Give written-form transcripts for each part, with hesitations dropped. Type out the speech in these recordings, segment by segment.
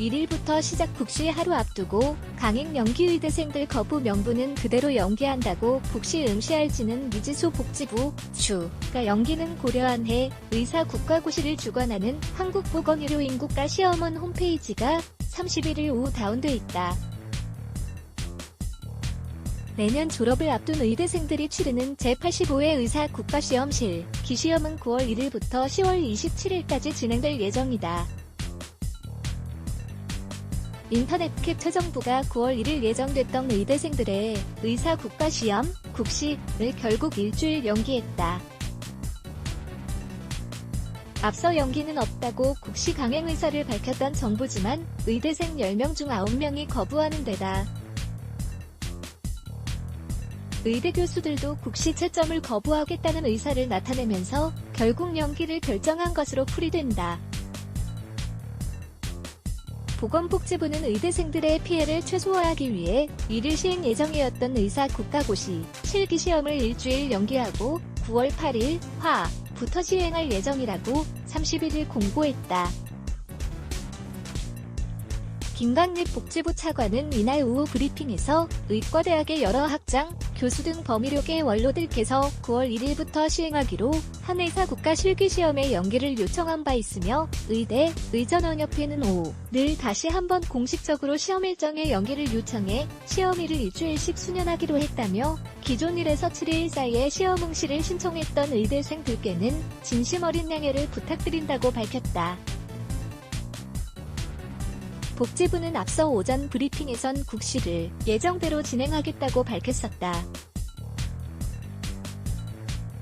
1일부터 시작 국시 하루 앞두고 강행 연기 의대생들 거부 명분은 그대로 연기한다고 국시 응시할지는 미지수 복지부 추가 연기는 고려한 해 의사 국가고시를 주관하는 한국보건의료인국가시험원 홈페이지가 31일 오후 다운돼 있다. 내년 졸업을 앞둔 의대생들이 치르는 제85회 의사 국가시험 실기시험은 9월 1일부터 10월 27일까지 진행될 예정이다. 인터넷캡 최정부가 9월 1일 예정됐던 의대생들의 의사 국가시험 국시를 결국 일주일 연기했다. 앞서 연기는 없다고 국시 강행 의사를 밝혔던 정부지만 의대생 10명 중 9명이 거부하는 데다 의대 교수들도 국시 채점을 거부하겠다는 의사를 나타내면서 결국 연기를 결정한 것으로 풀이된다. 보건복지부는 의대생들의 피해를 최소화하기 위해 1일 시행 예정이었던 의사 국가고시 실기시험을 일주일 연기하고 9월 8일 화부터 시행할 예정이라고 31일 공고했다. 김광립 복지부 차관은 이날 오후 브리핑에서 의과대학의 여러 학장, 교수 등 범의료계 원로들께서 9월 1일부터 시행하기로 한 의사 국가 실기시험의 연기를 요청한 바 있으며 의대, 의전원협회는 오늘 다시 한번 공식적으로 시험 일정의 연기를 요청해 시험일을 일주일씩 수년하기로 했다며 기존 1에서 7일 사이에 시험 응시를 신청했던 의대생들께는 진심 어린 양해를 부탁드린다고 밝혔다. 복지부는 앞서 오전 브리핑에선 국시를 예정대로 진행하겠다고 밝혔었다.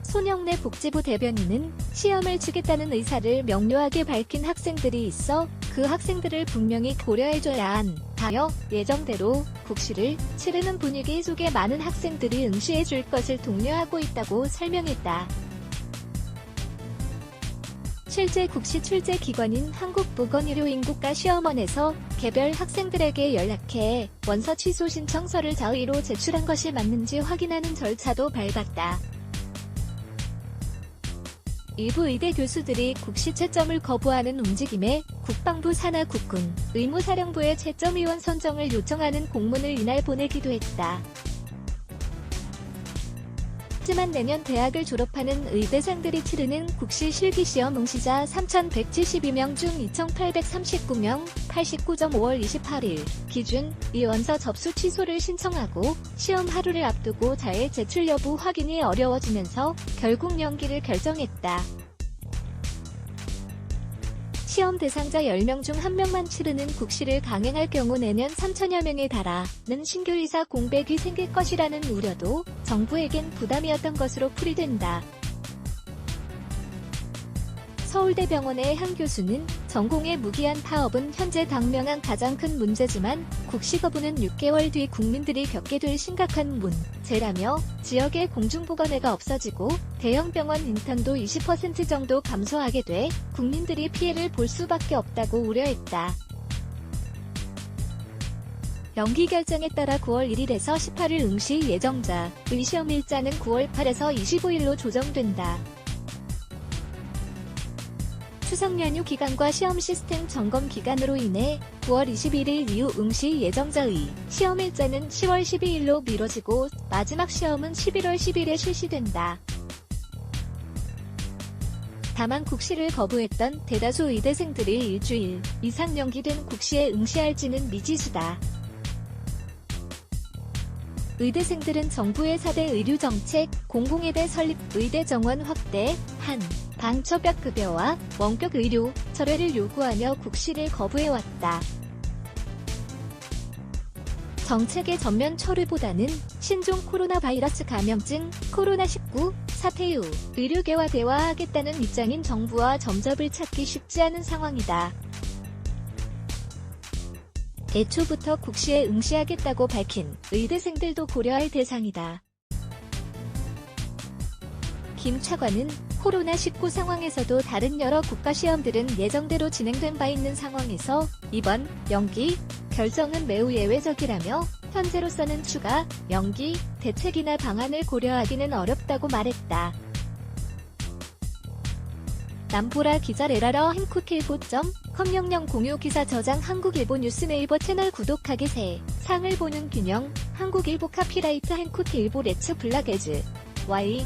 손영래 복지부 대변인은 시험을 치겠다는 의사를 명료하게 밝힌 학생들이 있어 그 학생들을 분명히 고려해줘야 한다며 예정대로 국시를 치르는 분위기 속에 많은 학생들이 응시해줄 것을 독려하고 있다고 설명했다. 실제 국시 출제 기관인 한국보건의료인국가시험원에서 개별 학생들에게 연락해 원서 취소 신청서를 자의로 제출한 것이 맞는지 확인하는 절차도 밟았다. 일부 의대 교수들이 국시 채점을 거부하는 움직임에 국방부 산하 국군 의무사령부에 채점위원 선정을 요청하는 공문을 이날 보내기도 했다. 하지만 내년 대학을 졸업하는 의대생들이 치르는 국시 실기시험 응시자 3,172명 중 2,839명 89.5월 28일 기준 이 원서 접수 취소를 신청하고 시험 하루를 앞두고 자해 제출 여부 확인이 어려워지면서 결국 연기를 결정했다. 시험 대상자 10명 중 1명만 치르는 국시를 강행할 경우 내년 3천여 명에 달하는 신규 의사 공백이 생길 것이라는 우려도 정부에겐 부담이었던 것으로 풀이된다. 서울대병원의 한 교수는 전공의 무기한 파업은 현재 당면한 가장 큰 문제지만 국시 거부는 6개월 뒤 국민들이 겪게 될 심각한 문제라며 지역의 공중보건회가 없어지고 대형 병원 인턴도 20% 정도 감소하게 돼 국민들이 피해를 볼 수밖에 없다고 우려했다. 연기 결정에 따라 9월 1일에서 18일 응시 예정자 시험 일자는 9월 8에서 25일로 조정된다. 추석 연휴 기간과 시험 시스템 점검 기간으로 인해 9월 21일 이후 응시 예정자의 시험 일자는 10월 12일로 미뤄지고 마지막 시험은 11월 10일에 실시된다. 다만 국시를 거부했던 대다수 의대생들이 일주일 이상 연기된 국시에 응시할지는 미지수다. 의대생들은 정부의 4대 의료정책, 공공의대 설립, 의대 정원 확대, 방처벽급여와 원격 의료 철회를 요구하며 국시를 거부해왔다. 정책의 전면 철회보다는 신종 코로나 바이러스 감염증 코로나19 사태 이후 의료계와 대화하겠다는 입장인 정부와 점접을 찾기 쉽지 않은 상황이다. 애초부터 국시에 응시하겠다고 밝힌 의대생들도 고려할 대상이다. 김 차관은 코로나19 상황에서도 다른 여러 국가시험들은 예정대로 진행된 바 있는 상황에서 이번 연기 결정은 매우 예외적이라며 현재로서는 추가 연기 대책이나 방안을 고려하기는 어렵다고 말했다. 남보라 기자 레라러 한국일보.com 영영 공유 기사 저장 한국일보 뉴스 네이버 채널 구독하기 세 상을 보는 균형 한국일보 카피라이트 한국일보 레츠 블락에즈 Y